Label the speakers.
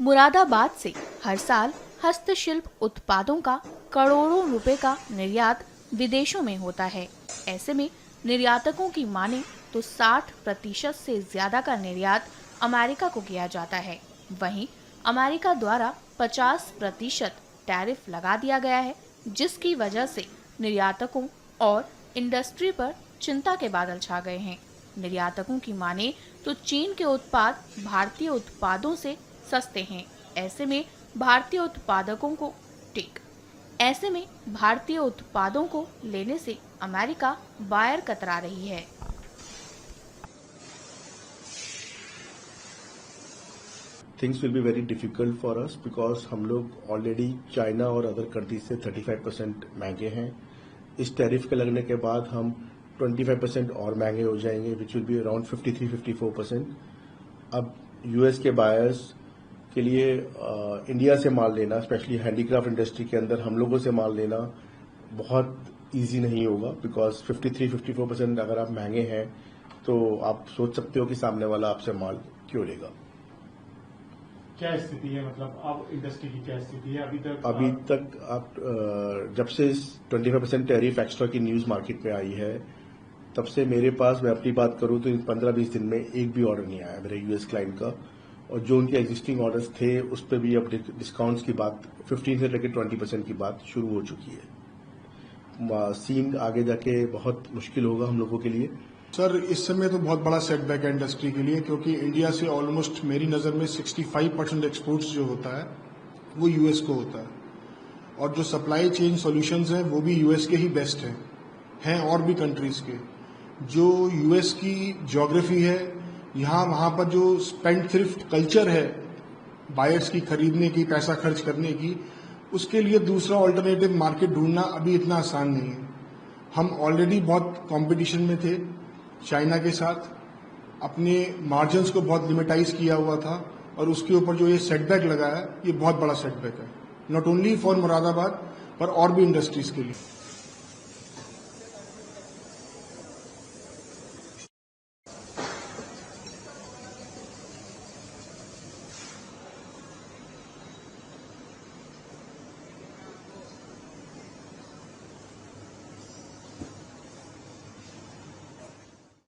Speaker 1: मुरादाबाद से हर साल हस्तशिल्प उत्पादों का करोड़ों रुपए का निर्यात विदेशों में होता है। ऐसे में निर्यातकों की माने तो 60% से ज्यादा का निर्यात अमेरिका को किया जाता है। वहीं अमेरिका द्वारा 50% टैरिफ लगा दिया गया है, जिसकी वजह से निर्यातकों और इंडस्ट्री पर चिंता के बादल छा गए हैं। निर्यातकों की माने तो चीन के उत्पाद भारतीय उत्पादों से सस्ते हैं। ऐसे में भारतीय उत्पादों को लेने से अमेरिका बायर कतरा रही है।
Speaker 2: Things will be very difficult for us because हम लोग ऑलरेडी चाइना और अदर कंट्रीज से 35% महंगे हैं। इस टैरिफ के लगने के बाद हम 25% और महंगे हो जाएंगे, विच विल बी अराउंड 53-54%। अब यूएस के बायर्स के लिए इंडिया से माल लेना, स्पेशली हैंडीक्राफ्ट इंडस्ट्री के अंदर हम लोगों से माल लेना बहुत इजी नहीं होगा, बिकॉज 53-54% अगर आप महंगे हैं तो आप सोच सकते हो कि सामने वाला आपसे माल क्यों लेगा।
Speaker 3: क्या स्थिति है, मतलब अब इंडस्ट्री की क्या स्थिति है
Speaker 2: अभी तक आप जब से 25% टैरिफ एक्स्ट्रा की न्यूज मार्केट में आई है, तब से मेरे पास, मैं अपनी बात करूं तो इन 15-20 दिन में एक भी ऑर्डर नहीं आया मेरे यूएस क्लाइंट का। और जो उनके एग्जिस्टिंग ऑर्डर्स थे उस पर भी अब डिस्काउंट्स की बात 15 से लेकर 20% की बात शुरू हो चुकी है। सीन आगे जाके बहुत मुश्किल होगा हम लोगों के लिए।
Speaker 4: सर, इस समय तो बहुत बड़ा सेटबैक है इंडस्ट्री के लिए, क्योंकि इंडिया से ऑलमोस्ट मेरी नज़र में 65% एक्सपोर्ट्स जो होता है वो यूएस को होता है, और जो सप्लाई चेन सॉल्यूशंस हैं वो भी यूएस के ही बेस्ट हैं और भी कंट्रीज के। जो यूएस की ज्योग्राफी है, यहाँ वहाँ पर जो स्पेंड थ्रिफ्ट कल्चर है बायर्स की खरीदने की, पैसा खर्च करने की, उसके लिए दूसरा ऑल्टरनेटिव मार्केट ढूंढना अभी इतना आसान नहीं है। हम ऑलरेडी बहुत कंपटीशन में थे चाइना के साथ, अपने मार्जिन्स को बहुत लिमिटाइज किया हुआ था, और उसके ऊपर जो ये सेटबैक लगा है, ये बहुत बड़ा सेटबैक है, नॉट ओनली फॉर मुरादाबाद पर और भी इंडस्ट्रीज के लिए।